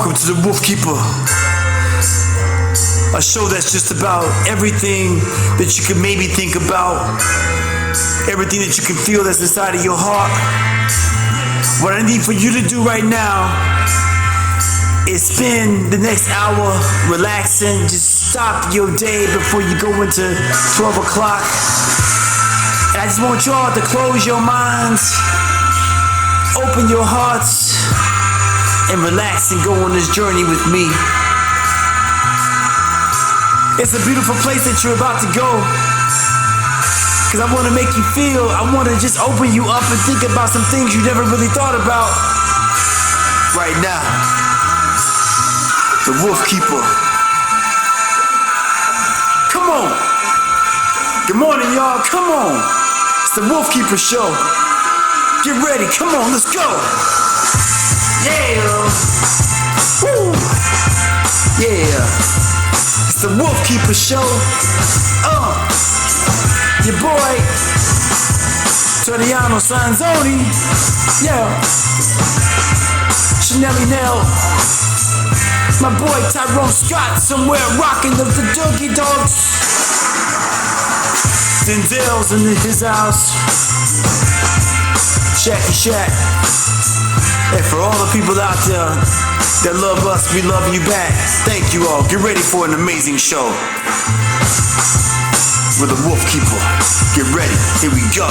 Welcome to the Wolfkeeper, a show that's just about everything that you can maybe think about, everything that you can feel that's inside of your heart. What I need for you to do right now is spend the next hour relaxing. Just stop your day before you go into 12 o'clock. And I just want y'all to close your minds, open your hearts, and relax and go on this journey with me. It's a beautiful place that you're about to go, because I want to make you feel, I want to just open you up and think about some things you never really thought about. Right now, the Wolfkeeper. Come on. Good morning, y'all. Come on. It's the Wolfkeeper show. Get ready. Come on, let's go. Yeah. Woo. Yeah. It's the Wolfkeeper show. Your boy, Torriano Sanzoni. Yeah. Chanelli Nell. My boy Tyrone Scott somewhere rocking the Doogie Dogs. Denzel's in his house. Shacky Shack. And for all the people out there that love us, we love you back. Thank you all. Get ready for an amazing show with the Wolfkeeper. Get ready. Here we go.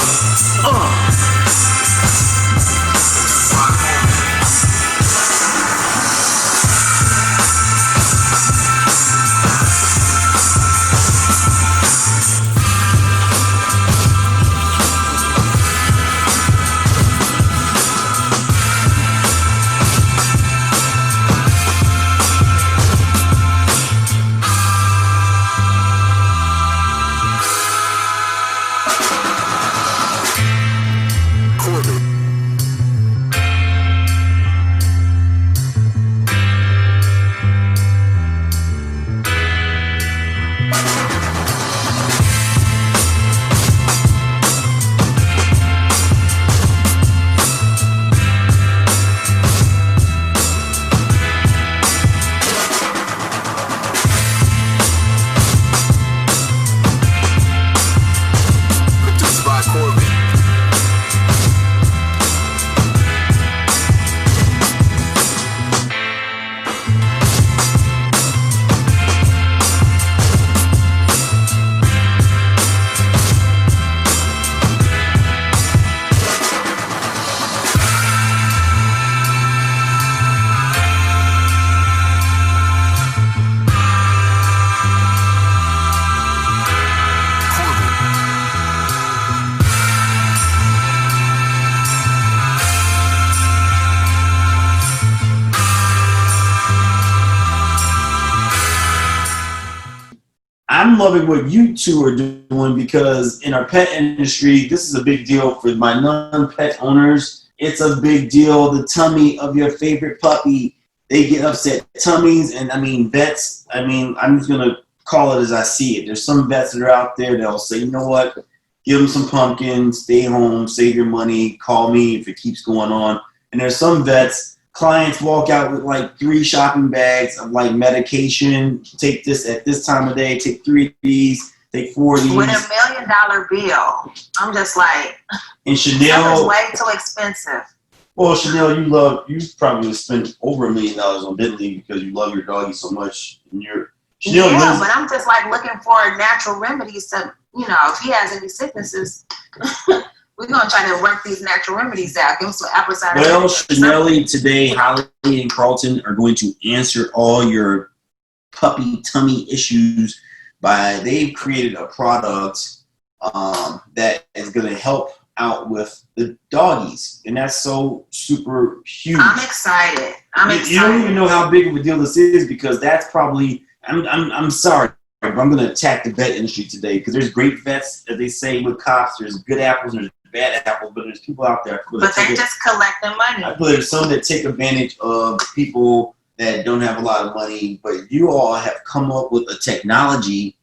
I'm loving what you two are doing, because in our pet industry, this is a big deal for my non-pet owners. It's a big deal. The tummy of your favorite puppy, they get upset tummies. And I mean, vets, I'm just going to call it as I see it. There's some vets that are out there that'll say, you know what, give them some pumpkins, stay home, save your money, call me if it keeps going on. And there's some vets, clients walk out with like 3 shopping bags of like medication. Take this at this time of day. Take 3 of these. Take 4 of these. With $1 million bill, I'm just like, and Chanel, way too expensive. Well, Chanel, you probably spent over $1 million on Bentley because you love your doggy so much. And Chanel yeah, but I'm just like looking for natural remedies to, if he has any sicknesses. We're going to try to work these natural remedies out. Give him some apple cider. Well, Chanelli today, Holly and Carlton are going to answer all your puppy tummy issues they've created a product that is going to help out with the doggies. And that's so super huge. I'm excited. You don't even know how big of a deal this is, because that's probably, I'm sorry, but I'm going to attack the vet industry today, because there's great vets, as they say with cops. There's good apples and there's bad apples, but there's people out there. But they're just collecting money. But there's some that take advantage of people that don't have a lot of money. But you all have come up with a technology,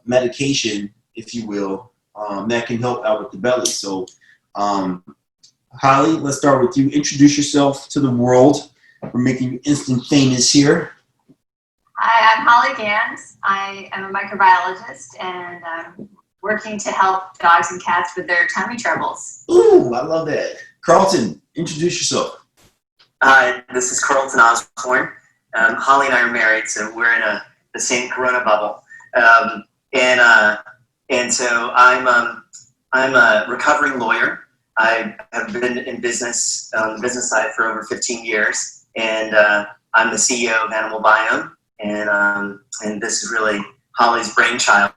medication, if you will, that can help out with the belly. So, Holly, let's start with you. Introduce yourself to the world. We're making you instant famous here. Hi, I'm Holly Gans. I am a microbiologist and I'm working to help dogs and cats with their tummy troubles. Ooh, I love that. Carlton, introduce yourself. Hi, this is Carlton Osborne. Holly and I are married, so we're in the same Corona bubble. And so I'm a recovering lawyer. I have been in business on the business side for over 15 years, and I'm the CEO of Animal Biome. And this is really Holly's brainchild.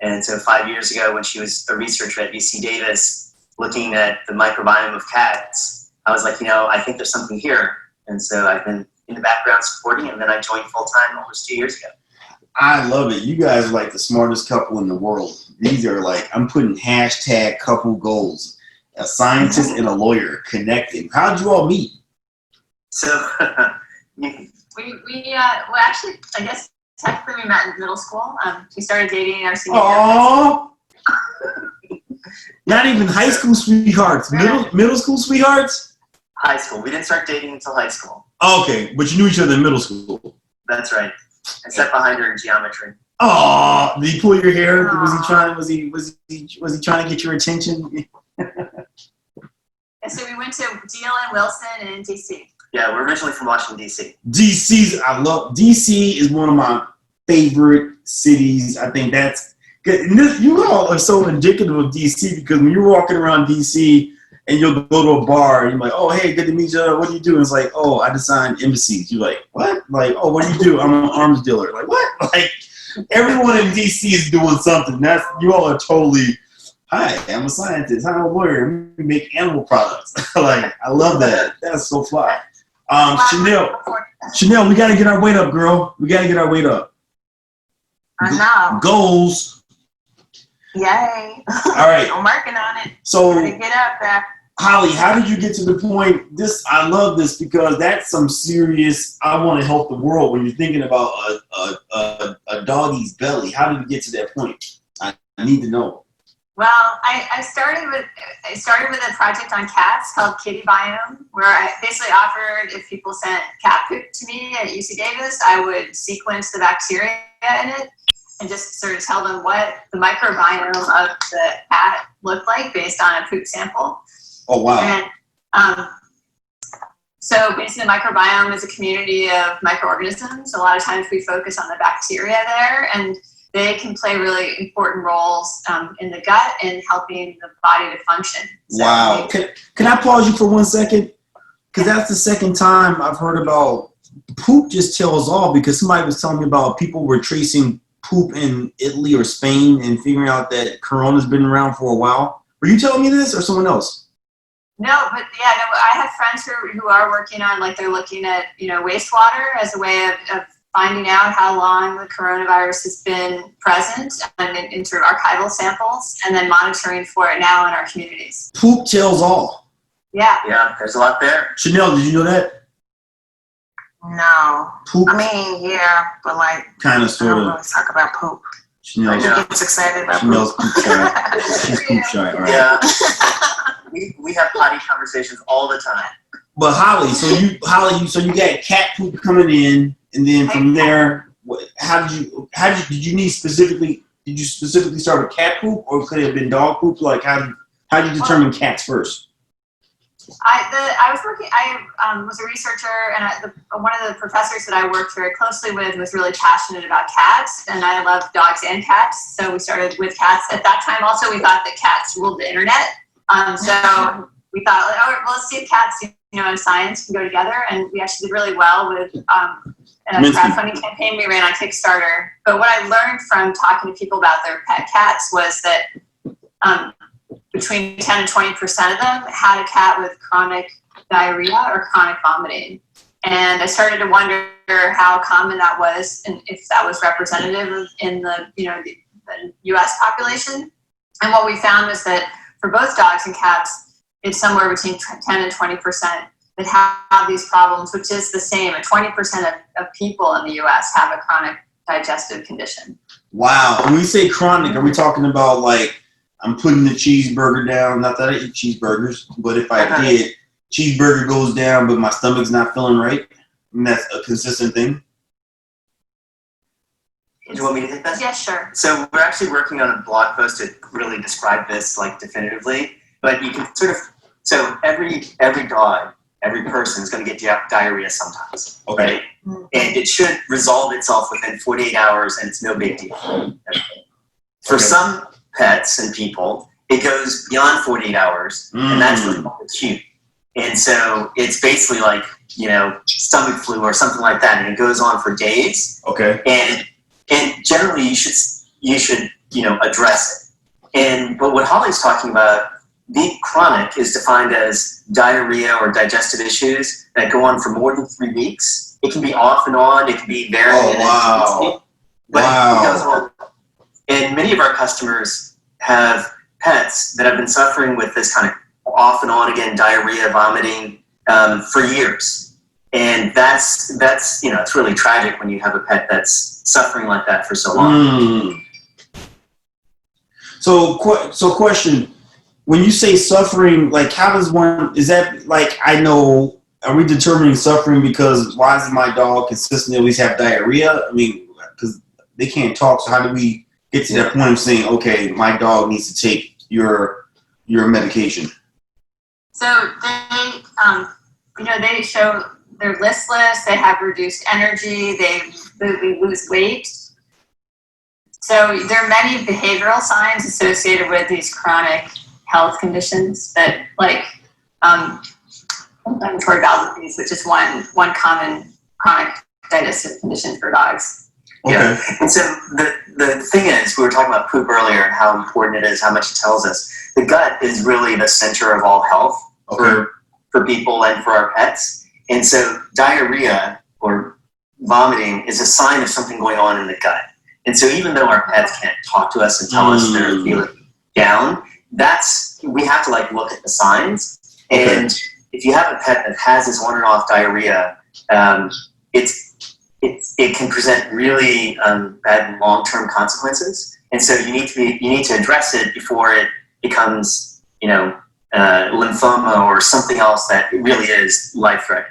And so 5 years ago, when she was a researcher at UC Davis, looking at the microbiome of cats, I was like, I think there's something here. And so I've been in the background supporting, and then I joined full-time almost 2 years ago. I love it. You guys are like the smartest couple in the world. These are like, I'm putting hashtag couple goals. A scientist and a lawyer connecting. How'd you all meet? So Well, actually, I guess technically we met in middle school. We started dating in our senior year. Aww. Not even high school sweethearts. Middle school sweethearts? high school. We didn't start dating until high school. Okay, but you knew each other in middle school. That's right. I sat behind her in geometry. Oh, did he pull your hair? Aww. Was he trying to get your attention? And so we went to DLN Wilson in DC. Yeah, we're originally from Washington, D.C. DC is one of my favorite cities. I think that's good. And you all are so indicative of DC because when you're walking around DC and you'll go to a bar and you're like, oh, hey, good to meet you. What do you do? And it's like, oh, I design embassies. You're like, what? Like, oh, what do you do? I'm an arms dealer. Like, what? Like, everyone in DC is doing something. You all are totally, hi, I'm a scientist. I'm a lawyer. We make animal products. Like, I love that. That's so fly. Chanel, we got to get our weight up, girl. We got to get our weight up. I know. Goals. Yay. All right. I'm working on it. So, Gotta get up there. Holly, how did you get to the point? I love this because that's some serious, I want to help the world when you're thinking about a doggy's belly. How did you get to that point? I need to know. Well, I started with a project on cats called Kitty Biome, where I basically offered if people sent cat poop to me at UC Davis, I would sequence the bacteria in it and just sort of tell them what the microbiome of the cat looked like based on a poop sample. Oh, wow. And so basically the microbiome is a community of microorganisms. A lot of times we focus on the bacteria there, and they can play really important roles in the gut and helping the body to function. So wow. Can I pause you for 1 second? Because that's the second time I've heard about poop just tells all, because somebody was telling me about people were tracing poop in Italy or Spain and figuring out that Corona's been around for a while. Were you telling me this or someone else? No, but yeah, no, I have friends who are working on, like, they're looking at, wastewater as a way of finding out how long the coronavirus has been present and in sort of archival samples, and then monitoring for it now in our communities. Poop tells all. Yeah. Yeah, there's a lot there. Chanel, did you know that? No. Poop. I mean, yeah, but like, Kind of, I sort don't of. really talk about poop. Chanel, Yeah. Who gets excited about Chanel's poop? poop shy. She's poop shy. All right. Yeah. we have potty conversations all the time. But Holly, so you got cat poop coming in, and then from there, did you specifically start with cat poop, or could it have been dog poop? Like, how did you determine cats first? I was a researcher, and one of the professors that I worked very closely with was really passionate about cats, and I love dogs and cats, so we started with cats. At that time, also, we thought that cats ruled the internet, so we thought, well, let's see if cats, and science can go together, and we actually did really well with a crowdfunding campaign we ran on Kickstarter. But what I learned from talking to people about their pet cats was that between 10 and 20% of them had a cat with chronic diarrhea or chronic vomiting. And I started to wonder how common that was and if that was representative in the US population. And what we found was that for both dogs and cats, it's somewhere between 10 and 20% that have these problems, which is the same. 20% of people in the US have a chronic digestive condition. Wow. When we say chronic, are we talking about, like, I'm putting the cheeseburger down? Not that I eat cheeseburgers, but if I did, cheeseburger goes down, but my stomach's not feeling right. And that's a consistent thing. Do you want me to hit that? Yeah, sure. So we're actually working on a blog post to really describe this like definitively. But you can sort of, so every dog, every person is going to get diarrhea sometimes. Okay. Right? And it should resolve itself within 48 hours, and it's no big deal. For some pets and people, it goes beyond 48 hours, and that's really acute. And so it's basically like, you know, stomach flu or something like that, and it goes on for days. Okay. And generally you should address it. But what Holly's talking about, being chronic is defined as diarrhea or digestive issues that go on for more than 3 weeks. It can be off and on. It can be very wow. But it goes on. And many of our customers have pets that have been suffering with this kind of off and on again diarrhea, vomiting for years. And that's it's really tragic when you have a pet that's suffering like that for so long. So question, when you say suffering, like how does one, is that like, I know, are we determining suffering because why does my dog consistently always have diarrhea? I mean, because they can't talk, so how do we get to that point of saying, okay, my dog needs to take your medication? So they show they're listless, they have reduced energy, they lose weight. So there are many behavioral signs associated with these chronic health conditions that, like inflammatory bowel disease, which is one common chronic digestive condition for dogs. Okay. Yeah. And so the thing is, we were talking about poop earlier and how important it is, how much it tells us. The gut is really the center of all health for people and for our pets. And so diarrhea or vomiting is a sign of something going on in the gut. And so even though our pets can't talk to us and tell us they're feeling down, we have to like look at the signs. Okay. And if you have a pet that has this on and off diarrhea, it can present really bad long-term consequences. And so you need to address it before it becomes, lymphoma or something else that really is life-threatening.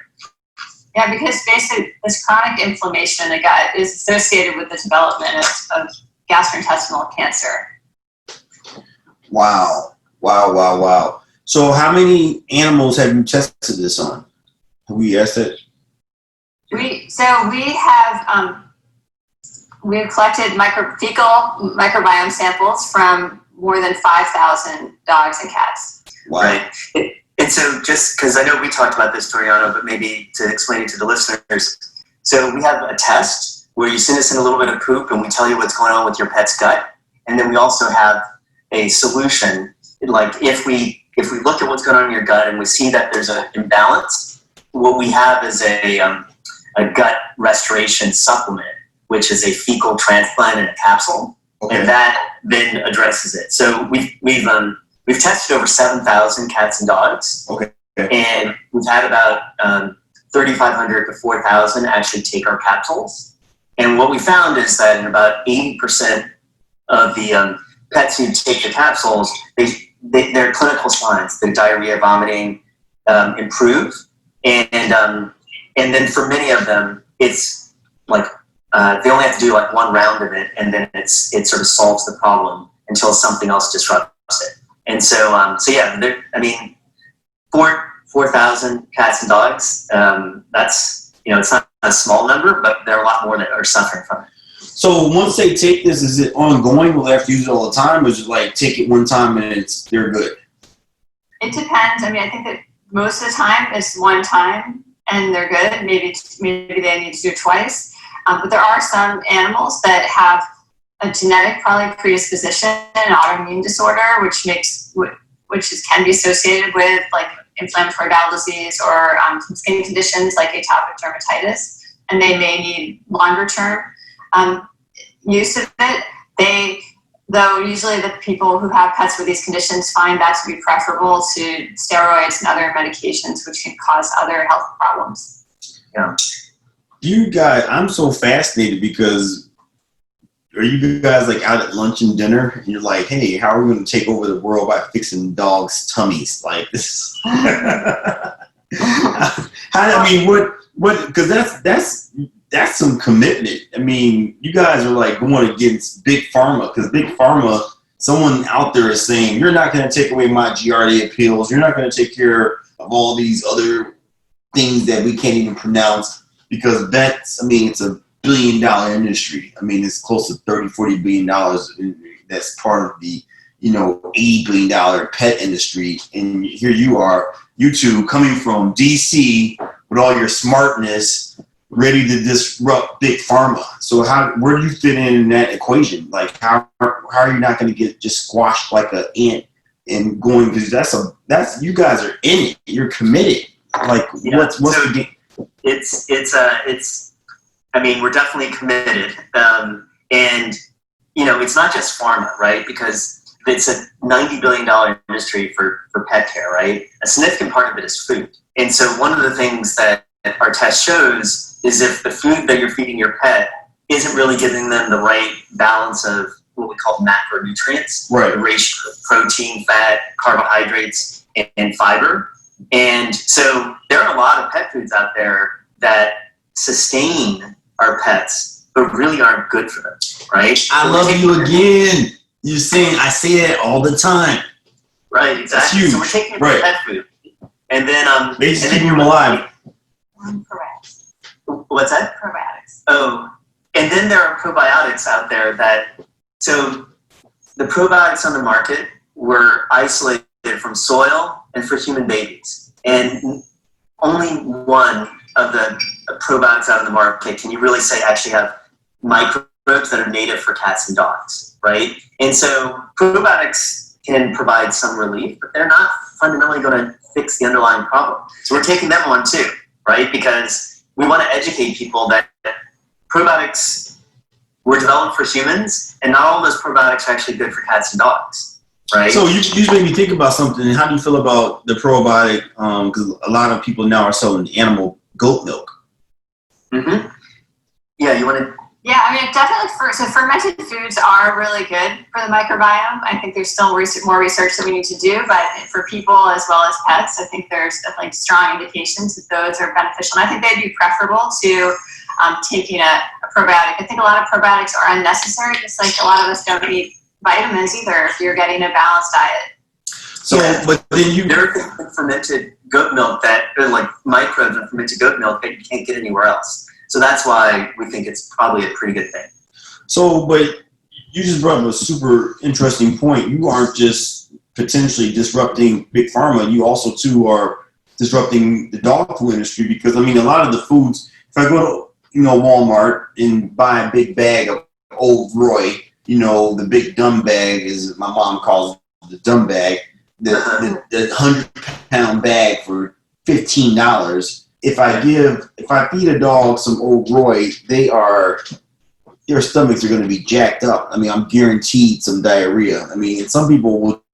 Yeah, because basically this chronic inflammation in the gut is associated with the development of gastrointestinal cancer. Wow. So how many animals have you tested this on? Have we asked it? We have collected fecal microbiome samples from more than 5,000 dogs and cats. Wow. Right. And so just because I know we talked about this, Toriano, but maybe to explain it to the listeners. So we have a test where you send us in a little bit of poop and we tell you what's going on with your pet's gut. And then we also have a solution. Like if we look at what's going on in your gut and we see that there's an imbalance, what we have is a gut restoration supplement, which is a fecal transplant in a capsule. Okay. And that then addresses it. So we've tested over 7,000 cats and dogs. Okay. And we've had about 3,500 to 4,000 actually take our capsules. And what we found is that in about 80% of the pets who take the capsules, their clinical signs, the diarrhea, vomiting, improve. And then for many of them, it's like they only have to do like one round of it, and then it sort of solves the problem until something else disrupts it. And so, yeah, 4,000 cats and dogs. That's it's not a small number, but there are a lot more that are suffering from it. So once they take this, is it ongoing? Will they have to use it all the time, or is it like take it one time and they're good? It depends. I mean, I think that most of the time it's one time and they're good. Maybe they need to do it twice. But there are some animals that have a genetic probably predisposition, an autoimmune disorder, which can be associated with like inflammatory bowel disease or skin conditions like atopic dermatitis, and they may need longer term use of it. Though usually the people who have pets with these conditions find that to be preferable to steroids and other medications, which can cause other health problems. Yeah. You guys, I'm so fascinated because are you guys like out at lunch and dinner and you're like, hey, how are we going to take over the world by fixing dogs' tummies? Like this. What? Because that's some commitment. I mean, you guys are like going against big pharma, because big pharma, someone out there is saying, you're not going to take away my Giardia appeals. You're not going to take care of all these other things that we can't even pronounce, because that's, I mean, it's a $1 billion industry. I mean, it's close to $30-40 billion. That's part of the, $80 billion pet industry. And here you are, you two coming from DC with all your smartness, ready to disrupt big pharma. So where do you fit in that equation? Like, how are you not going to get just squashed like an ant and going? Because that's you guys are in it. You're committed. Like, what's the game? It's. I mean, we're definitely committed, and it's not just pharma, right? Because it's a $90 billion industry for pet care, right? A significant part of it is food, and so one of the things that our test shows is if the food that you're feeding your pet isn't really giving them the right balance of what we call macronutrients, right? The ratio of protein, fat, carbohydrates, and fiber. And so there are a lot of pet foods out there that sustain our pets, but really aren't good for them, right? I love you again. You're saying, I say that all the time. Right, exactly. Huge. So we're taking Right. pet food. And then they just keep them alive. Probiotics. What's that? Probiotics. Oh, and then there are probiotics out there so the probiotics on the market were isolated from soil and for human babies. And only one of the probiotics out on the market can you really say actually have microbes that are native for cats and dogs, right? And so probiotics can provide some relief, but they're not fundamentally going to fix the underlying problem. So we're taking them on too, right? Because we want to educate people that probiotics were developed for humans, and not all those probiotics are actually good for cats and dogs, right? So you just made me think about something. How do you feel about the probiotic? Because a lot of people now are selling animal goat milk. Mm-hmm. Yeah, you want to? Yeah, I mean, definitely. So fermented foods are really good for the microbiome. I think there's still more research that we need to do, but for people as well as pets, I think there's definitely strong indications that those are beneficial. And I think they'd be preferable to taking a probiotic. I think a lot of probiotics are unnecessary, just like a lot of us don't eat vitamins either if you're getting a balanced diet. So, yeah. But then there are fermented goat milk like microbes in fermented goat milk that you can't get anywhere else. So that's why we think it's probably a pretty good thing. So, but you just brought up a super interesting point. You aren't just potentially disrupting big pharma. You also too are disrupting the dog food industry, because I mean, a lot of the foods. If I go to Walmart and buy a big bag of Old Roy, the big dumb bag, is my mom calls it the dumb bag, the 100-pound bag for $15. If I feed a dog some Old Roy, their stomachs are going to be jacked up. I mean, I'm guaranteed some diarrhea. I mean, some people will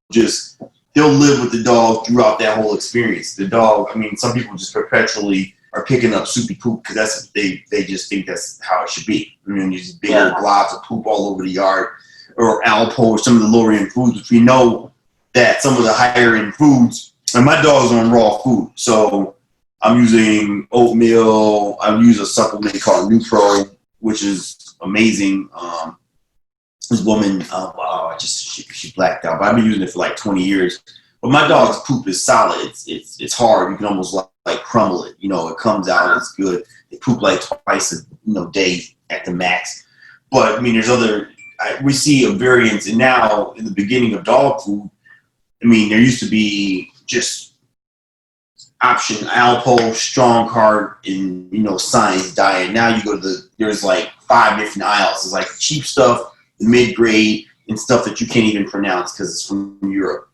they'll live with the dog throughout that whole experience. The dog, I mean, some people just perpetually are picking up soupy poop because they just think that's how it should be. I mean, these big old globs of poop all over the yard, or Alpo, or some of the lower end foods, which we know that some of the higher end foods, and my dog's on raw food, so I'm using oatmeal. I use a supplement called Nupro, which is amazing. This woman, she blacked out, but I've been using it for like 20 years. But my dog's poop is solid. It's hard. You can almost like crumble it. It comes out. It's good. They poop like twice a day at the max. But I mean, there's we see a variance. And now in the beginning of dog food, I mean, there used to be just option Alpo, strong carb, and science diet. Now you go to there's like 5 different aisles. It's like cheap stuff, mid grade, and stuff that you can't even pronounce because it's from Europe.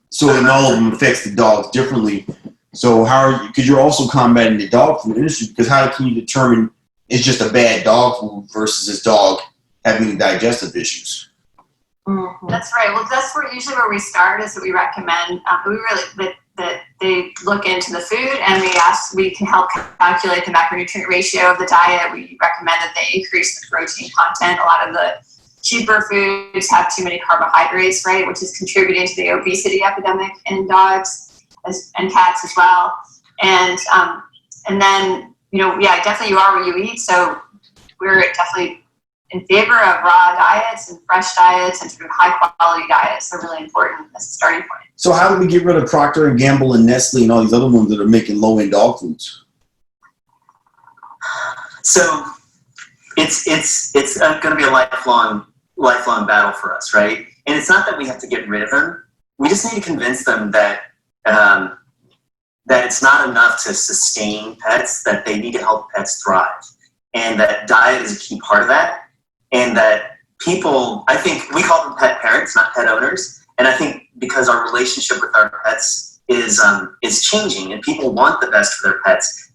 So and all of them affects the dogs differently. So because you're also combating the dog food industry, because how can you determine it's just a bad dog food versus this dog having digestive issues? Mm-hmm. That's right. Well, that's usually where we start, is that we recommend that they look into the food, and we can help calculate the macronutrient ratio of the diet. We recommend that they increase the protein content. A lot of the cheaper foods have too many carbohydrates, right, which is contributing to the obesity epidemic in dogs and cats as well. And then, definitely you are what you eat. So we're definitely in favor of raw diets and fresh diets and sort of high quality diets. They're really important as a starting point. So how do we get rid of Procter and Gamble and Nestle and all these other ones that are making low end dog foods? So it's going to be a lifelong battle for us, right? And it's not that we have to get rid of them. We just need to convince them that that it's not enough to sustain pets, that they need to help pets thrive, and that diet is a key part of that. And that people, I think we call them pet parents, not pet owners. And I think because our relationship with our pets is changing, and people want the best for their pets.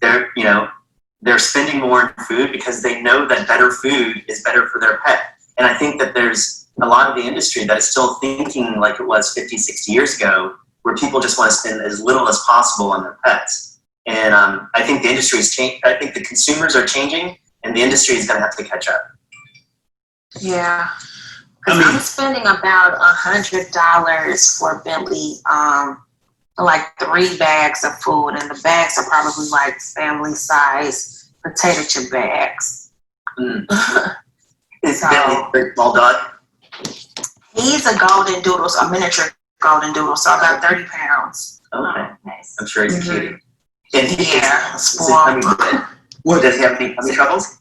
They're spending more in food because they know that better food is better for their pet. And I think that there's a lot of the industry that is still thinking like it was 50, 60 years ago, where people just want to spend as little as possible on their pets. And I think the industry is changing. I think the consumers are changing, and the industry is going to have to catch up. Yeah. Because I'm spending about $100 for Bentley, like 3 bags of food, and the bags are probably like family size potato chip bags. Is Bentley a small dog? He's a golden doodle, so a miniature golden doodle, so about 30 pounds. Okay. Nice. I'm sure he's a cutie. And does he have any tummy troubles?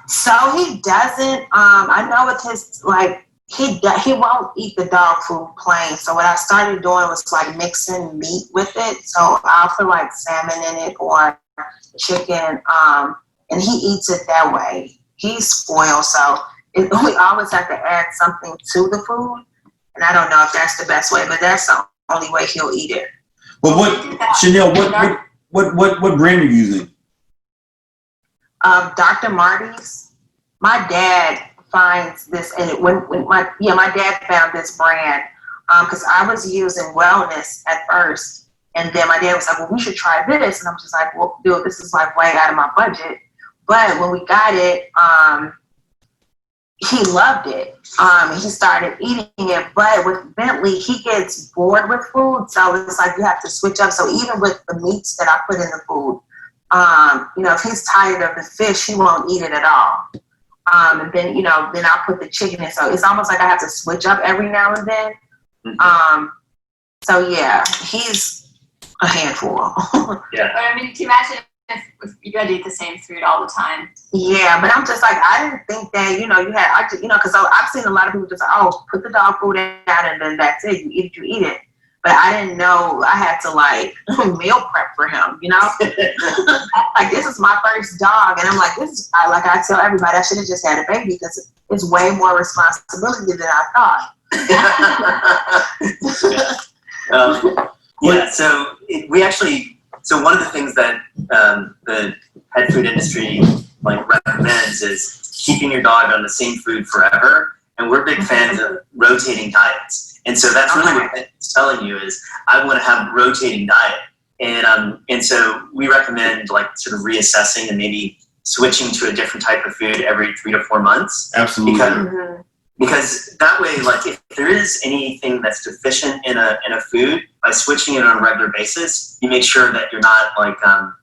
So he doesn't. I know with his he won't eat the dog food plain. So what I started doing was like mixing meat with it. So I'll put like salmon in it or chicken, and he eats it that way. He's spoiled, so we always have to add something to the food. And I don't know if that's the best way, but that's the only way he'll eat it. But Chanel, what brand are you using? Dr. Marty's. My dad finds this, and my dad found this brand because I was using Wellness at first, and then my dad was like, "Well, we should try this," and I'm just like, "Well, dude, this is like way out of my budget." But when we got it, he loved it. He started eating it, but with Bentley, he gets bored with food, so it's like you have to switch up. So even with the meats that I put in the food, if he's tired of the fish, he won't eat it at all. And then, then I'll put the chicken in. So it's almost like I have to switch up every now and then. So yeah, he's a handful. Yeah. But I mean, can you imagine if you had to eat the same food all the time? Yeah, but I'm just like, I didn't think that, because I've seen a lot of people just like, oh, put the dog food out and then that's it. You eat it. But I didn't know I had to like meal prep for him, Like this is my first dog, and I'm like, I tell everybody I should have just had a baby because it's way more responsibility than I thought. So one of the things that the pet food industry recommends is keeping your dog on the same food forever, and we're big fans of rotating diets. And so that's really what it's telling you is I want to have rotating diet. And so we recommend sort of reassessing and maybe switching to a different type of food every 3 to 4 months. Absolutely. Because that way, if there is anything that's deficient in a food, by switching it on a regular basis, you make sure that you're not creating some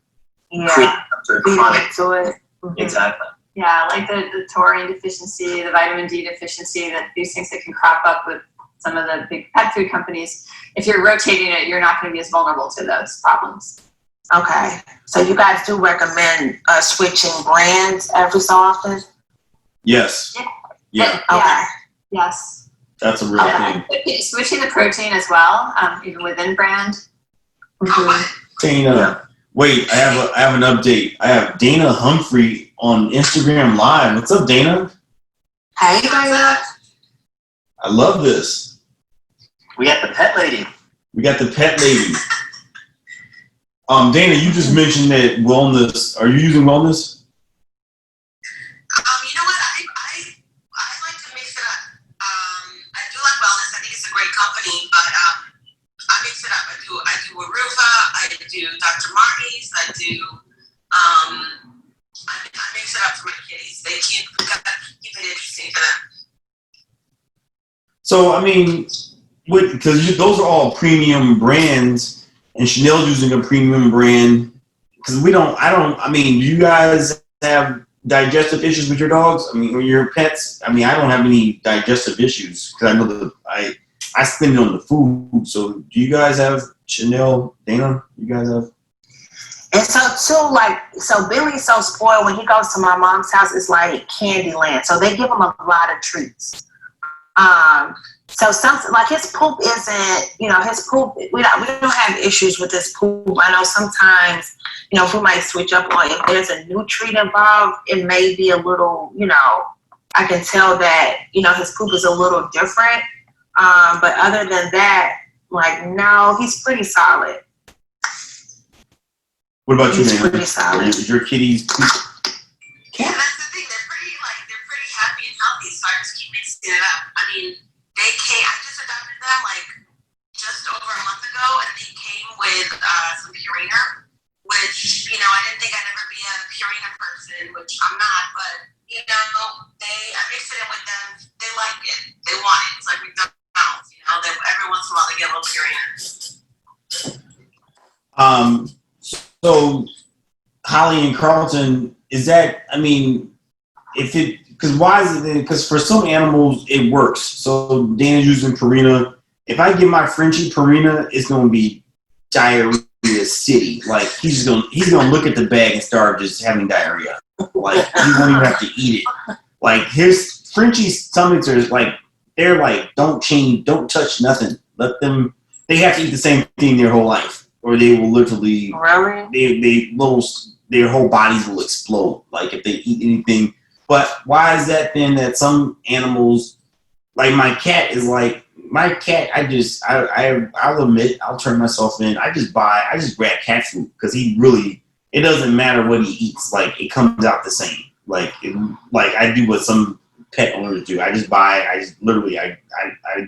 sort of chronic. To it. Exactly. Yeah, like the taurine deficiency, the vitamin D deficiency, that these things that can crop up with some of the big pet food companies. If you're rotating it, you're not going to be as vulnerable to those problems. Okay. So you guys do recommend switching brands every so often? Yes. Yeah. Okay. Yes. That's a real thing. Switching the protein as well, even within brand. Dana, wait, I have an update. I have Dana Humphrey on Instagram Live. What's up, Dana? Hey, Dana. I love this. We got the pet lady. Dana, you just mentioned that wellness. Are you using wellness? You know what? I like to mix it up. I do like wellness. I think it's a great company, but I mix it up. I do Aruba. I do Dr. Marty's. I mix it up for my kitties. They keep it interesting for them. So, I mean, because those are all premium brands, and Chanel's using a premium brand. Because I mean, do you guys have digestive issues with your dogs? I mean, or your pets? I mean, I don't have any digestive issues because I know I spend it on the food. So do you guys have, Chanel, Dana? You guys have? And so too, so Billy's so spoiled when he goes to my mom's house, it's like Candyland. So they give him a lot of treats. So something like his poop isn't, his poop, we don't have issues with his poop. I know sometimes, we might switch up on if there's a new treat involved, it may be a little, I can tell that, his poop is a little different. But other than that, no, he's pretty solid. What about you, He's Dana? pretty solid. Is your kitties poop? Yeah, that's the thing. They're pretty happy and healthy. So I just keep mixing it up. I mean, I just adopted them just over a month ago, and they came with some Purina, which I didn't think I'd ever be a Purina person, which I'm not. But I mix it in with them. They like it. They want it. It's like McDonald's. They, every once in a while they get a little Purina. So Holly and Carlton, is that? I mean, because why is it? Because for some animals it works. So Dana's using Purina. If I give my Frenchie Purina, it's gonna be diarrhea city. Like he's gonna look at the bag and start just having diarrhea. Like he won't even have to eat it. Like his Frenchie's stomachs are they're like, don't touch nothing. Let them. They have to eat the same thing their whole life, or they will literally. Really? Their whole bodies will explode. Like if they eat anything. But why is that then that some animals, like my cat, I'll admit, I'll turn myself in. I just grab cat food because it doesn't matter what he eats. Like it comes out the same. Like I do what some pet owners do. I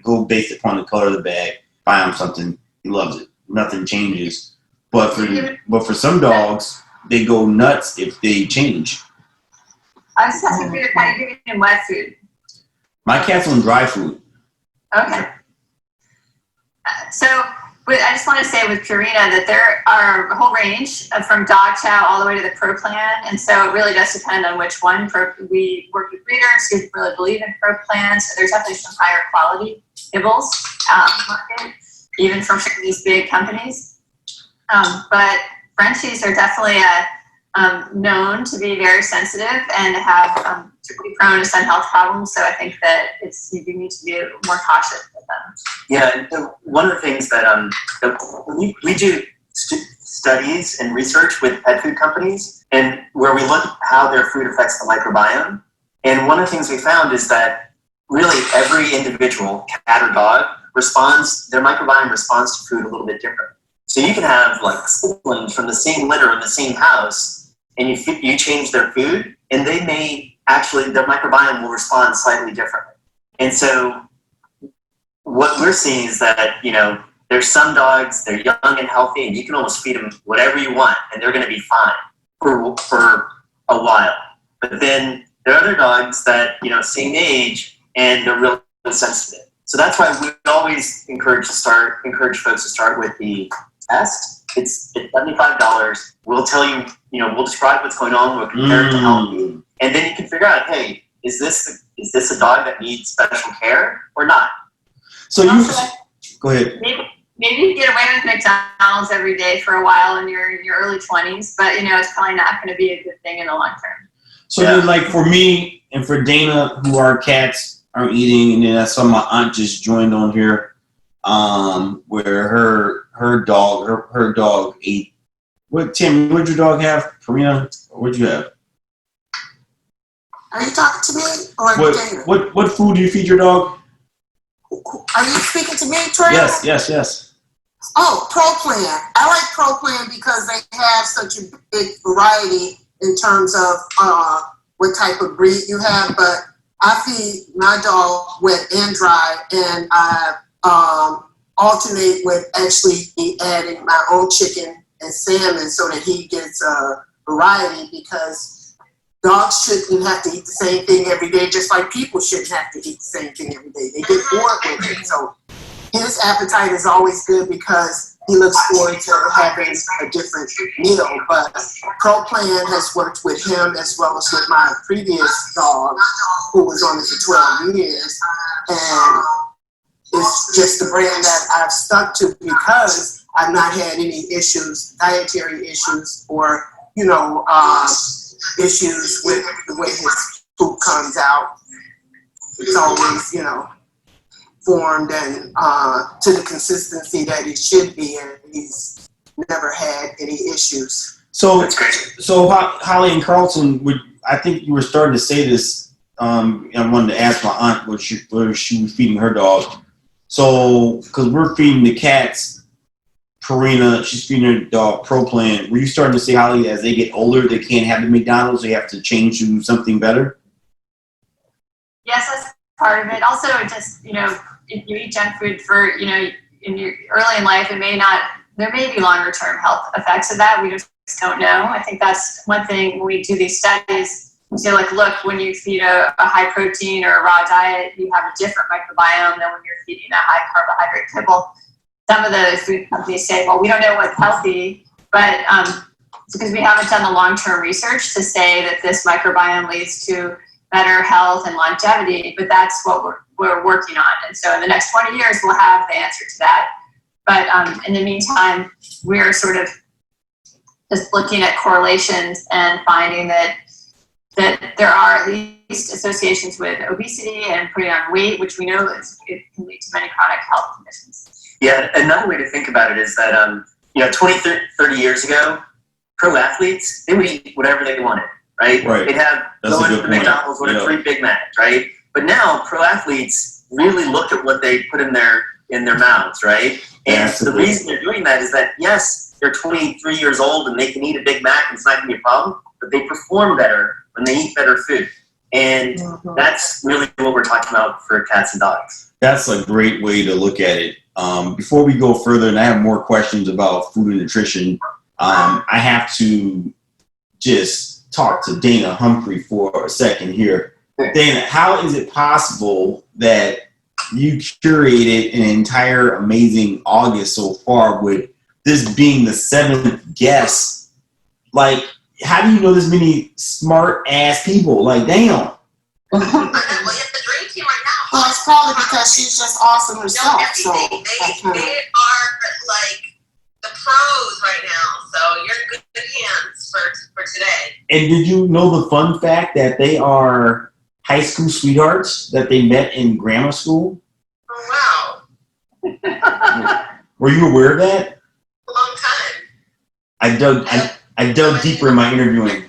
go based upon the color of the bag, buy him something, he loves it. Nothing changes. But for some dogs, they go nuts if they change. I was just asking for your cat, you're giving him wet food. My cat's on dry food. Okay. I just want to say with Purina that there are a whole range from dog chow all the way to the Pro Plan, and so it really does depend on which one. We work with breeders who really believe in Pro Plans. So there's definitely some higher quality kibbles out in the market, even from some of these big companies. But Frenchies are definitely known to be very sensitive and have to be prone to some health problems. So I think that you need to be more cautious with them. Yeah, and one of the things that we do studies and research with pet food companies, and where we look at how their food affects the microbiome. And one of the things we found is that really every individual, cat or dog, their microbiome responds to food a little bit different. So you can have siblings from the same litter in the same house, and you change their food, and their microbiome will respond slightly differently. And so what we're seeing is that, there's some dogs, they're young and healthy, and you can almost feed them whatever you want, and they're going to be fine for a while. But then there are other dogs that, same age, and they're really sensitive. So that's why we always encourage folks to start with the test. It's $75. We'll tell you, we'll describe what's going on, we'll compare it to healthy, and then you can figure out, hey, is this a dog that needs special care or not? So go ahead. Maybe you get away with McDonald's every day for a while in your early 20s, but it's probably not going to be a good thing in the long term. So then, for me and for Dana, who our cats are eating, and then I saw my aunt just joined on here, where her dog ate. Tim? What'd your dog have? Purina? What'd you have? Are you talking to me or Dana? What food do you feed your dog? Are you speaking to me, Trey? Yes. Oh, Pro Plan. I like Pro Plan because they have such a big variety in terms of what type of breed you have. But I feed my dog wet and dry, and I alternate with actually adding my own chicken and salmon so that he gets a variety, because dogs shouldn't have to eat the same thing every day, just like people shouldn't have to eat the same thing every day. They get bored with it. So his appetite is always good because he looks forward to having a different meal. But ProPlan has worked with him as well as with my previous dog, who was on it for 12 years. And it's just a brand that I've stuck to because I've not had any issues, dietary issues, or, issues with the way his poop comes out. It's always, formed and to the consistency that it should be, and he's never had any issues. So, That's great. so Holly and Carlton, I think you were starting to say this. I wanted to ask my aunt where she was feeding her dog. So, because we're feeding the cats, Purina, she's feeding her dog ProPlan. Were you starting to say, Holly, as they get older, they can't have the McDonald's, they have to change to something better? Yes, that's part of it. Also, just, if you eat junk food for, in your early in life, there may be longer term health effects of that. We just don't know. I think that's one thing when we do these studies. We say, like, look, when you feed a high protein or a raw diet, you have a different microbiome than when you're feeding a high carbohydrate kibble. Some of the food companies say, well, we don't know what's healthy, but it's because we haven't done the long-term research to say that this microbiome leads to better health and longevity, but that's what we're working on. And so in the next 20 years, we'll have the answer to that. But in the meantime, we're sort of just looking at correlations and finding that there are at least associations with obesity and putting on weight, which we know it can lead to many chronic health conditions. Yeah, another way to think about it is that, 20, 30 years ago, pro athletes, they would eat whatever they wanted, right? Right. They'd have go into McDonald's, order 3 Big Macs, right? But now pro athletes really look at what they put in their mouths, right? And the reason they're doing that is that, yes, they're 23 years old and they can eat a Big Mac and it's not going to be a problem, but they perform better when they eat better food. And that's really what we're talking about for cats and dogs. That's a great way to look at it. Before we go further, and I have more questions about food and nutrition, I have to just talk to Dana Humphrey for a second here. Dana, how is it possible that you curated an entire amazing August so far with this being the 7th guest? Like, how do you know this many smart ass people? Like, damn. Well, you have the dream team right now. Well, it's probably because she's just awesome herself. So They are like the pros right now. So you're in good hands for today. And did you know the fun fact that they are high school sweethearts that they met in grammar school? Oh, wow. Were you aware of that? A long time. I dug deeper in my interviewing.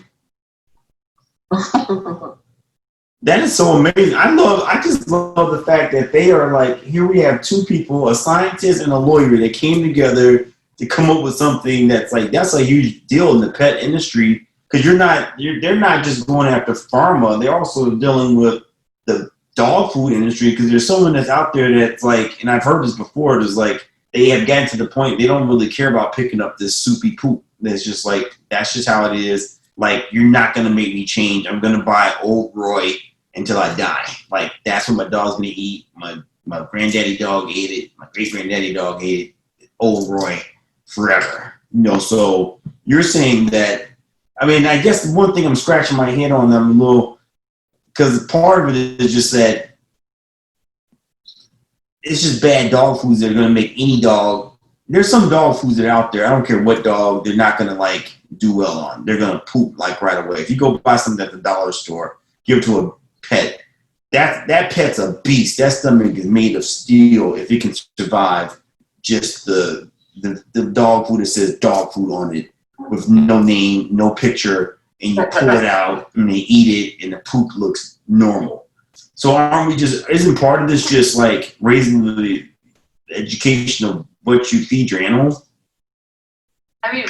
That is so amazing. I just love the fact that they are like, here we have 2 people, a scientist and a lawyer, that came together to come up with something that's a huge deal in the pet industry, because they're not just going after pharma, they're also dealing with the dog food industry, because there's someone that's out there that's like, and I've heard this before, there's like, they have gotten to the point they don't really care about picking up this soupy poop. That's just like, that's just how it is. Like, you're not going to make me change. I'm going to buy Old Roy until I die. Like, that's what my dog's going to eat. My granddaddy dog ate it. My great-granddaddy dog ate it. Old Roy forever. So you're saying that, I mean, I guess the one thing I'm scratching my head on, I'm a little, because part of it is just that it's just bad dog foods that are going to make any dog. There's some dog foods that are out there, I don't care what dog, they're not going to like do well on. They're going to poop like right away. If you go buy something at the dollar store, give it to a pet, that pet's a beast. That stomach is made of steel if it can survive just the dog food that says dog food on it with no name, no picture, and you pour it out and they eat it and the poop looks normal. So isn't part of this just like raising the education of what you feed your animals? I mean,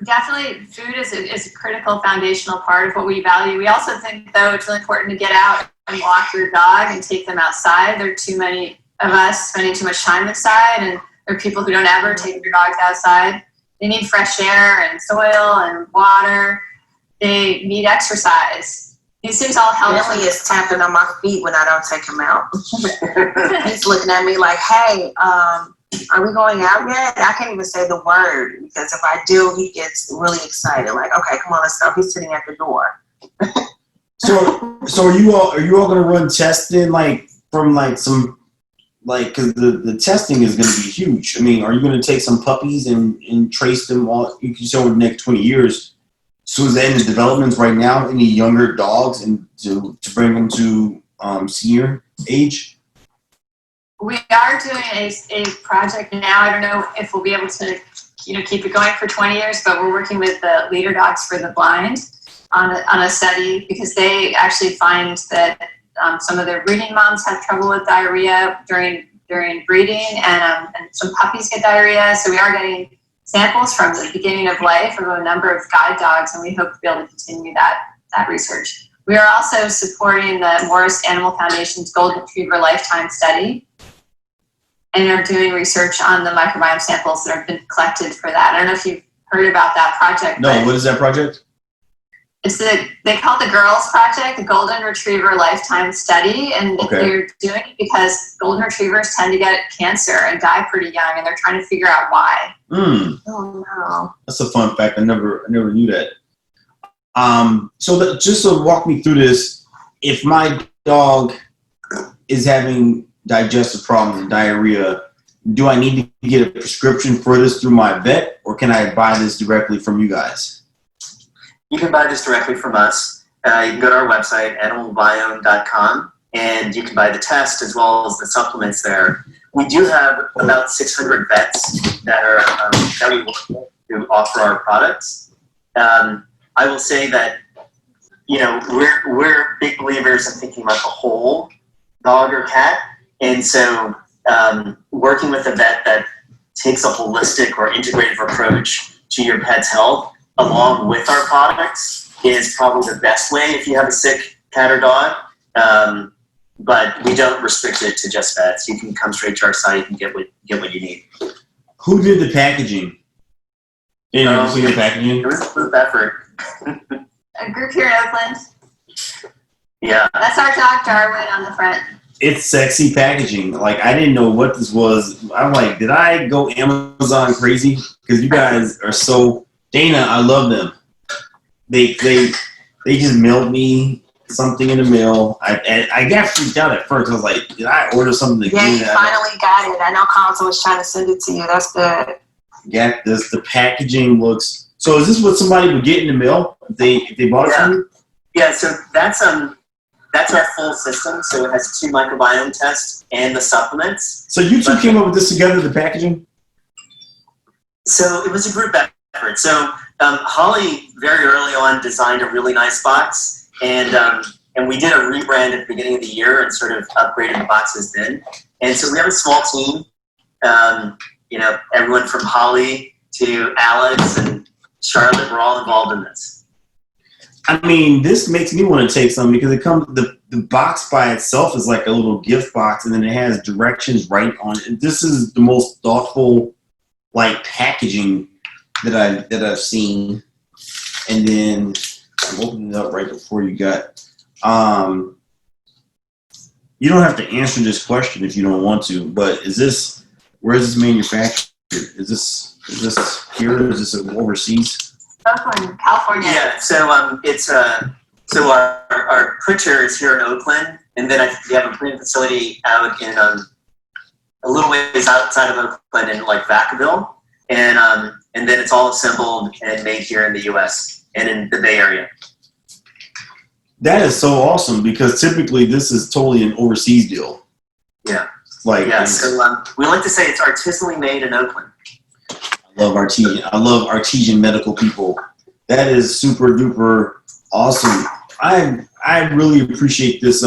definitely food is a critical foundational part of what we value. We also think, though, it's really important to get out and walk your dog and take them outside. There are too many of us spending too much time inside, and there are people who don't ever take their dogs outside. They need fresh air and soil and water. They need exercise. These things all help. Billy is tapping on my feet when I don't take him out. He's looking at me like, hey, are we going out yet? I can't even say the word because if I do, he gets really excited. Like, okay, come on, let's go. He's sitting at the door. So are you all gonna run testing like from like some like because the testing is gonna be huge. I mean, are you gonna take some puppies and trace them all? You can show over the next 20 years. So is that in the developments right now? Any younger dogs and to bring them to senior age? We are doing a project now. I don't know if we'll be able to, keep it going for 20 years, but we're working with the Leader Dogs for the Blind on a study because they actually find that some of their breeding moms have trouble with diarrhea during breeding, and some puppies get diarrhea. So we are getting samples from the beginning of life of a number of guide dogs, and we hope to be able to continue that research. We are also supporting the Morris Animal Foundation's Golden Retriever Lifetime Study, and are doing research on the microbiome samples that have been collected for that. I don't know if you've heard about that project. No, what is that project? They call it the Girls Project, the Golden Retriever Lifetime Study, and they're doing it because golden retrievers tend to get cancer and die pretty young, and they're trying to figure out why. Oh no, that's a fun fact. I never knew that. Just to walk me through this, if my dog is having digestive problems and diarrhea, do I need to get a prescription for this through my vet, or can I buy this directly from you guys? You can buy this directly from us. You can go to our website, animalbiome.com, and you can buy the test as well as the supplements there. We do have about 600 vets that we work with who offer our products. I will say that we're big believers in thinking about the whole dog or cat, and so working with a vet that takes a holistic or integrative approach to your pet's health along with our products is probably the best way if you have a sick cat or dog. But we don't restrict it to just vets. You can come straight to our site and get what you need. Who did the packaging? See the packaging? It was a group effort. A group here in Oakland. Yeah. That's our dog Darwin on the front. It's sexy packaging. Like, I didn't know what this was. I'm like, did I go Amazon crazy? Because you guys are so... Dana, I love them. They just mailed me something in the mail. I got freaked out at first. I was like, did I order something? Yeah, you finally got it. I know Carlton was trying to send it to you. That's good. Get this. The packaging looks... So is this what somebody would get in the mail if they bought it from you? Yeah, so that's our full system. So it has 2 microbiome tests and the supplements. So you two came up with this together, the packaging? So it was a group effort. So Holly very early on designed a really nice box, and we did a rebrand at the beginning of the year and sort of upgraded the boxes then. And so we have a small team. Everyone from Holly to Alex and Charlotte, we're all involved in this. I mean, this makes me want to take some because it comes. The box by itself is like a little gift box, and then it has directions right on it. And this is the most thoughtful, like, packaging that I've seen. And then I'm opening it up right before you got. You don't have to answer this question if you don't want to. But where is this manufactured? Is this here? Or is this overseas? Oakland, California. Yeah. So it's so our printer is here in Oakland, and then we have a printing facility out in a little ways outside of Oakland in like Vacaville. And then it's all assembled and made here in the U.S. and in the Bay Area. That is so awesome because typically this is totally an overseas deal. Yeah. So we like to say it's artisanally made in Oakland. I love artesian medical people. That is super duper awesome. I really appreciate this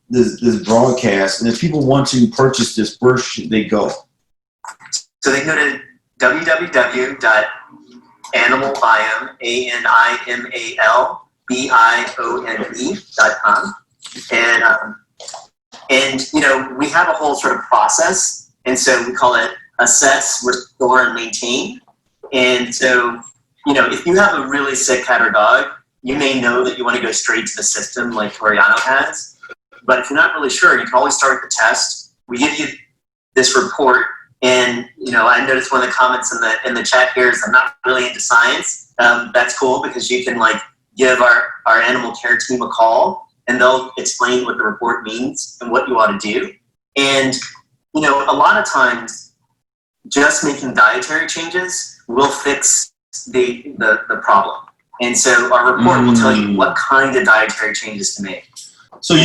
this broadcast. And if people want to purchase this, where should they go? So they go to www.animalbiome.com, and we have a whole sort of process, and so we call it assess, restore, and maintain. And so if you have a really sick cat or dog, you may know that you want to go straight to the system like Toriano has, but if you're not really sure, you can always start the test. We give you this report And I noticed one of the comments in the chat here is I'm not really into science. That's cool because you can like give our animal care team a call and they'll explain what the report means and what you ought to do. And a lot of times just making dietary changes will fix the problem. And so our report will tell you what kind of dietary changes to make. So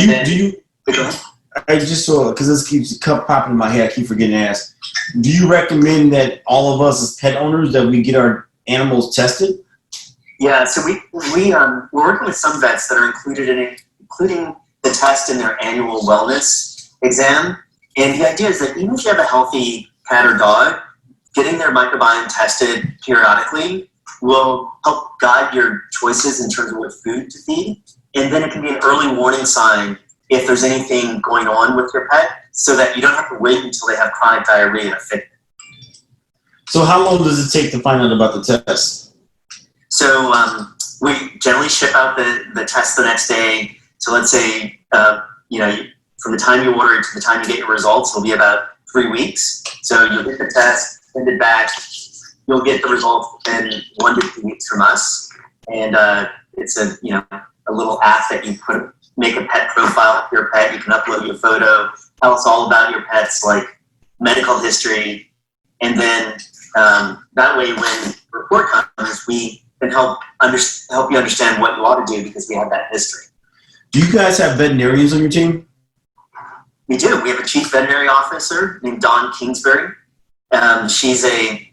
I just saw, because this keeps popping in my head, I keep forgetting to ask. Do you recommend that all of us as pet owners that we get our animals tested? Yeah, so we're working with some vets that are including the test in their annual wellness exam. And the idea is that even if you have a healthy cat or dog, getting their microbiome tested periodically will help guide your choices in terms of what food to feed. And then it can be an early warning sign if there's anything going on with your pet so that you don't have to wait until they have chronic diarrhea to fix it. So how long does it take to find out about the test? So we generally ship out the test the next day. So let's say, from the time you order it to the time you get your results, it'll be about 3 weeks. So you'll get the test, send it back. You'll get the results within 1 to 2 weeks from us. And it's a little app that you make a pet profile for your pet. You can upload your photo, tell us all about your pet's like medical history. And then that way when the report comes, we can help you understand what you ought to do because we have that history. Do you guys have veterinarians on your team? We do. We have a chief veterinary officer named Dawn Kingsbury. She's a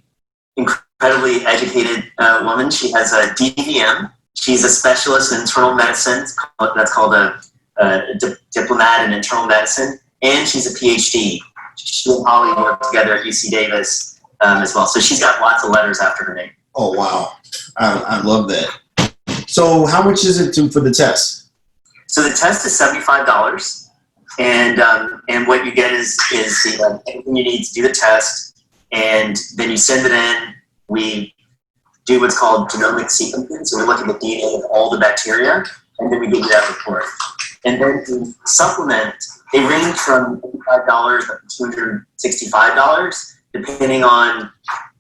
incredibly educated woman. She has a DVM. She's a specialist in internal medicine. That's called a diplomat in internal medicine. And she's a PhD. She and Holly work together at UC Davis as well. So she's got lots of letters after her name. Oh, wow. I love that. So how much is it for the test? So the test is $75. And what you get is everything you need to do the test. And then you send it in. We do what's called genomic sequencing. So we look at the DNA of all the bacteria, and then we give you that report. And then to supplement, they range from $55 up to $265, depending on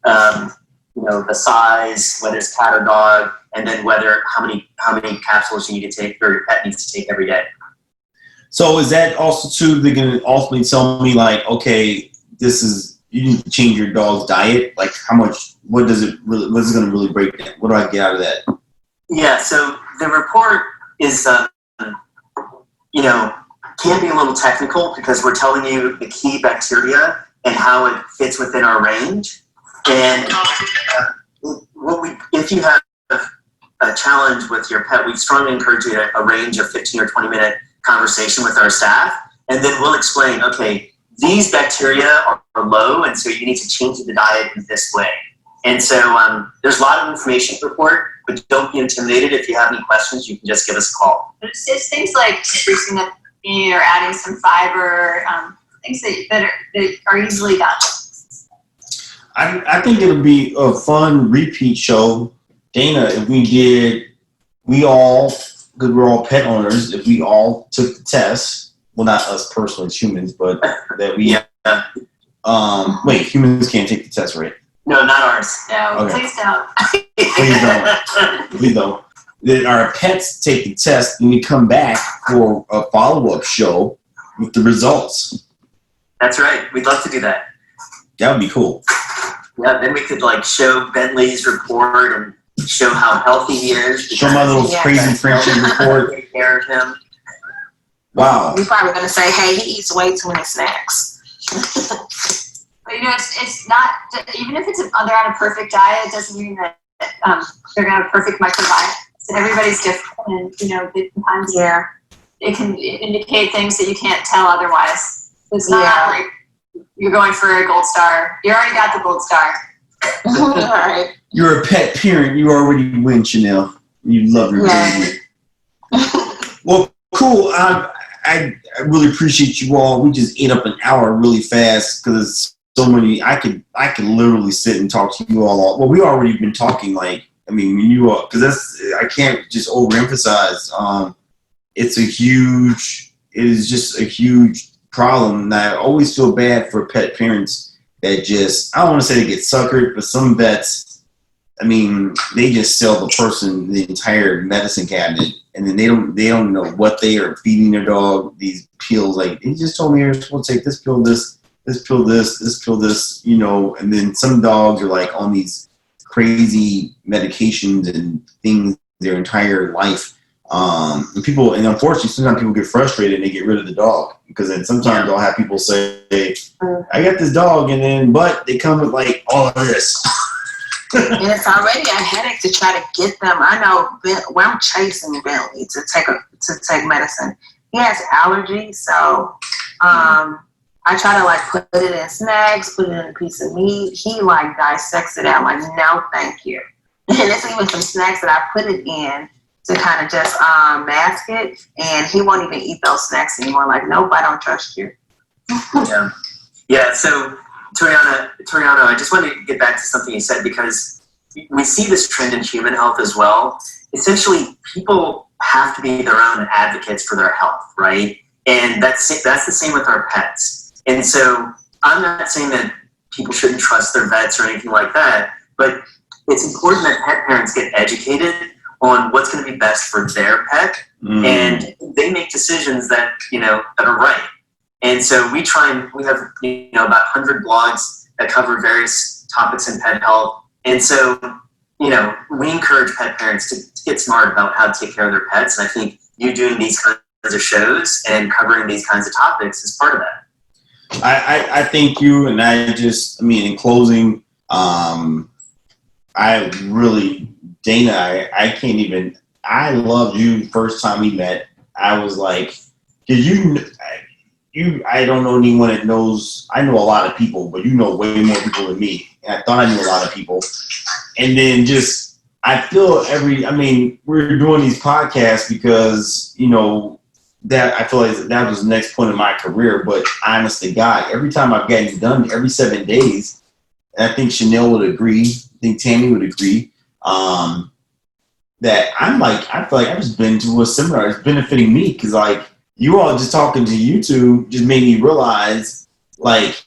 the size, whether it's cat or dog, and then how many capsules you need to take or your pet needs to take every day. So is that also too? They're gonna ultimately tell me like, okay, you need to change your dog's diet. Like how much? What's it going to really break down? What do I get out of that? Yeah. So the report is, can be a little technical because we're telling you the key bacteria and how it fits within our range. And if you have a challenge with your pet, we strongly encourage you to arrange a 15 or 20-minute conversation with our staff, and then we'll explain, okay, these bacteria are low, and so you need to change the diet in this way. And so there's a lot of information to report, but don't be intimidated. If you have any questions, you can just give us a call. It's things like increasing the meat or adding some fiber, things that are easily done. I think it'll be a fun repeat show, Dana, if we all, because we're all pet owners, if we all took the test. Well, not us personally as humans, but that we wait, humans can't take the test, right? No, not ours. No, Okay. please don't. Please don't. Then our pets take the test and we come back for a follow-up show with the results. That's right. We'd love to do that. That would be cool. Yeah, then we could show Bentley's report and show how healthy he is. Show my little crazy friendship report. Take care of him. Wow. You're probably going to say, hey, he eats way too many snacks. But it's not, even if they're on a perfect diet, it doesn't mean that they're going to have a perfect microbiome. So everybody's different, and sometimes it can indicate things that you can't tell otherwise. It's not like you're going for a gold star. You already got the gold star. All right. You're a pet parent. You already win, Chanel. You love your baby. Well, cool. I really appreciate you all. We just ate up an hour really fast because so many. I could literally sit and talk to you all. Well, we already been talking because I can't just overemphasize. It is just a huge problem. And I always feel bad for pet parents that just, I don't want to say they get suckered, but some vets, I mean, they just sell the person the entire medicine cabinet, and then they don't know what they are feeding their dog. These pills, like he just told me you're supposed to take this pill, this pill, this pill, this, you know. And then some dogs are like on these crazy medications and things their entire life. And people, and unfortunately, sometimes people get frustrated and they get rid of the dog, because then sometimes they'll have people say, I got this dog, and then, but they come with like all of this. And it's already a headache to try to get them. I know when I'm chasing Bentley to take medicine. He has allergies, so I try to like put it in snacks, put it in a piece of meat. He like dissects it out, like no, thank you. And it's even some snacks that I put it in to kind of just mask it, and he won't even eat those snacks anymore. Like, nope, I don't trust you. Yeah. So, Toriano, I just wanted to get back to something you said, because we see this trend in human health as well. Essentially, people have to be their own advocates for their health, right? And that's the same with our pets. And so, I'm not saying that people shouldn't trust their vets or anything like that, but it's important that pet parents get educated on what's going to be best for their pet, and they make decisions that are right. And so we have about 100 blogs that cover various topics in pet health. And so we encourage pet parents to get smart about how to take care of their pets. And I think you doing these kinds of shows and covering these kinds of topics is part of that. I thank you, and in closing, Dana, I loved you first time we met. I was like, because I don't know anyone that knows, I know a lot of people, but you know way more people than me. And I thought I knew a lot of people. And then I feel we're doing these podcasts because, that I feel like that was the next point in my career. But honestly, God, every time I've gotten done, every 7 days, and I think Chanel would agree, I think Tammy would agree, that I feel like I've just been to a seminar. It's benefiting me, because like you all just talking to you two just made me realize like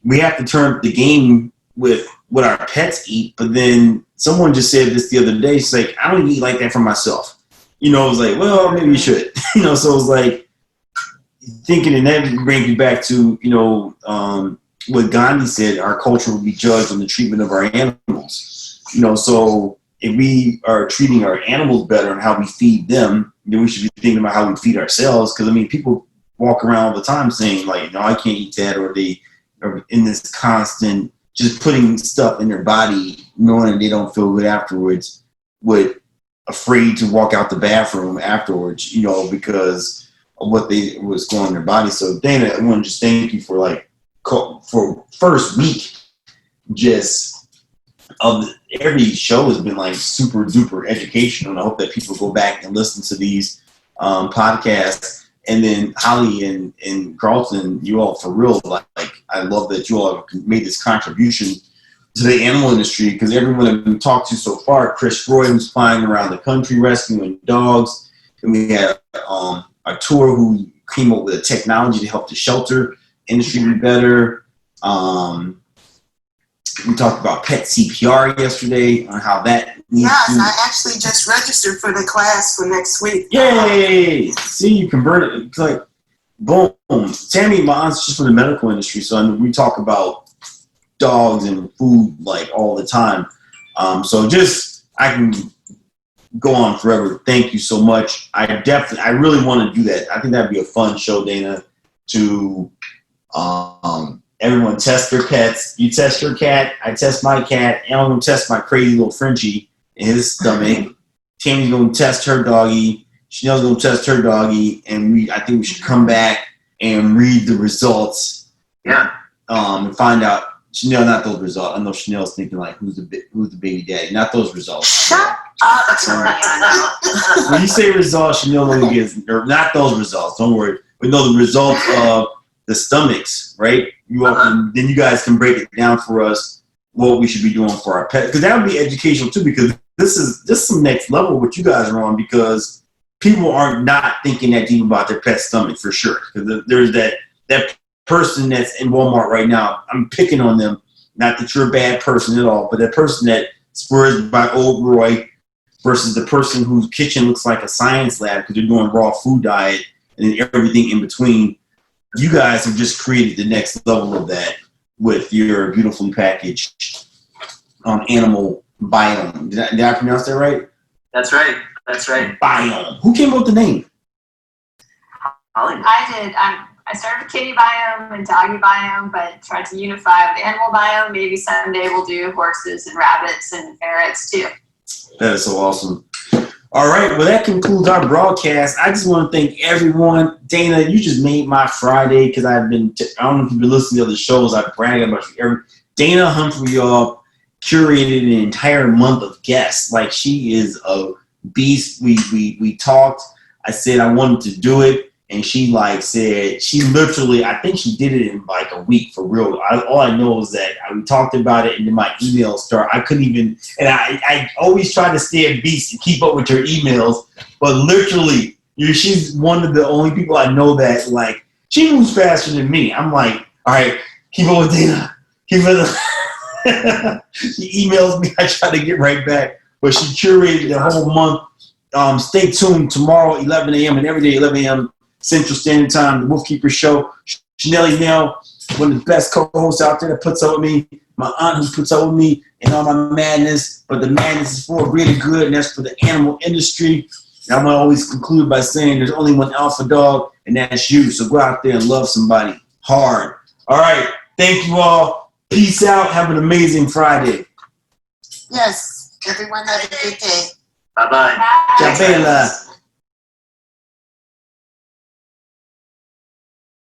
we have to turn up the game with what our pets eat. But then someone just said this the other day. She's like, I don't even eat like that for myself. It was like, well, maybe you should. So it was like thinking, and that brings you back to what Gandhi said, our culture will be judged on the treatment of our animals. So if we are treating our animals better and how we feed them, then we should be thinking about how we feed ourselves. Because people walk around all the time saying like, no, I can't eat that, or they are in this constant just putting stuff in their body, knowing they don't feel good afterwards, afraid to walk out the bathroom afterwards, because of what's going in their body. So Dana, I want to just thank you for first week of every show has been like super duper educational, and I hope that people go back and listen to these podcasts. And then Holly and Carlton, you all for real, like I love that you all have made this contribution to the animal industry, because everyone that we talked to so far, Chris Freud was flying around the country rescuing dogs, and we had Artur, who came up with a technology to help the shelter industry be better. We talked about pet CPR yesterday, on how that needs to... I actually just registered for the class for next week. Yay! See, you converted. It's like, boom. Tammy, my aunt's just from the medical industry, so we talk about dogs and food like all the time. So I can go on forever. Thank you so much. I really want to do that. I think that'd be a fun show, Dana, to everyone test their pets. You test your cat, I test my cat, and I'm going to test my crazy little Frenchie in his stomach. Tammy's going to test her doggy. Chanel's going to test her doggy, and I think we should come back and read the results. Yeah. And find out. Chanel, not those results. I know Chanel's thinking like, who's the baby daddy? Not those results. Shut up, Toriano. When you say results, Chanel only gets, or not those results. Don't worry. We know the results of the stomachs, right? Then you guys can break it down for us what we should be doing for our pet, because that would be educational too. Because this is some next level what you guys are on, because people are not thinking that deep about their pet stomach for sure. Because there's that person that's in Walmart right now, I'm picking on them. Not that you're a bad person at all, but that person that spurs by Old Roy versus the person whose kitchen looks like a science lab because they're doing raw food diet and then everything in between. You guys have just created the next level of that with your beautifully packaged animal biome. Did I pronounce that right? That's right. That's right. Biome. Who came up with the name? Holly. I did. I started with kitty biome and doggy biome, but tried to unify with animal biome. Maybe someday we'll do horses and rabbits and ferrets too. That is so awesome. All right, well, that concludes our broadcast. I just want to thank everyone. Dana, you just made my Friday because I don't know if you've been listening to other shows. I brag about you. Dana Humphrey, y'all, curated an entire month of guests. Like, she is a beast. We talked. I said I wanted to do it. And she said, she literally, I think she did it in like a week for real. All I know is that we talked about it and then my emails start. I couldn't even, and I always try to stay at beast and keep up with your emails. But literally, she's one of the only people I know that she moves faster than me. I'm like, all right, keep up with Dana. Keep up. She emails me. I try to get right back. But she curated the whole month. Stay tuned tomorrow, 11 a.m. and every day, 11 a.m. Central Standard Time, the Wolfkeeper Show. Chanelli Nell, one of the best co-hosts out there that puts up with me. My aunt who puts up with me and all my madness. But the madness is for really good, and that's for the animal industry. And I'm going to always conclude by saying there's only one alpha dog, and that's you. So go out there and love somebody hard. All right. Thank you all. Peace out. Have an amazing Friday. Yes, everyone have a good day. Bye-bye. Bye. Chabela.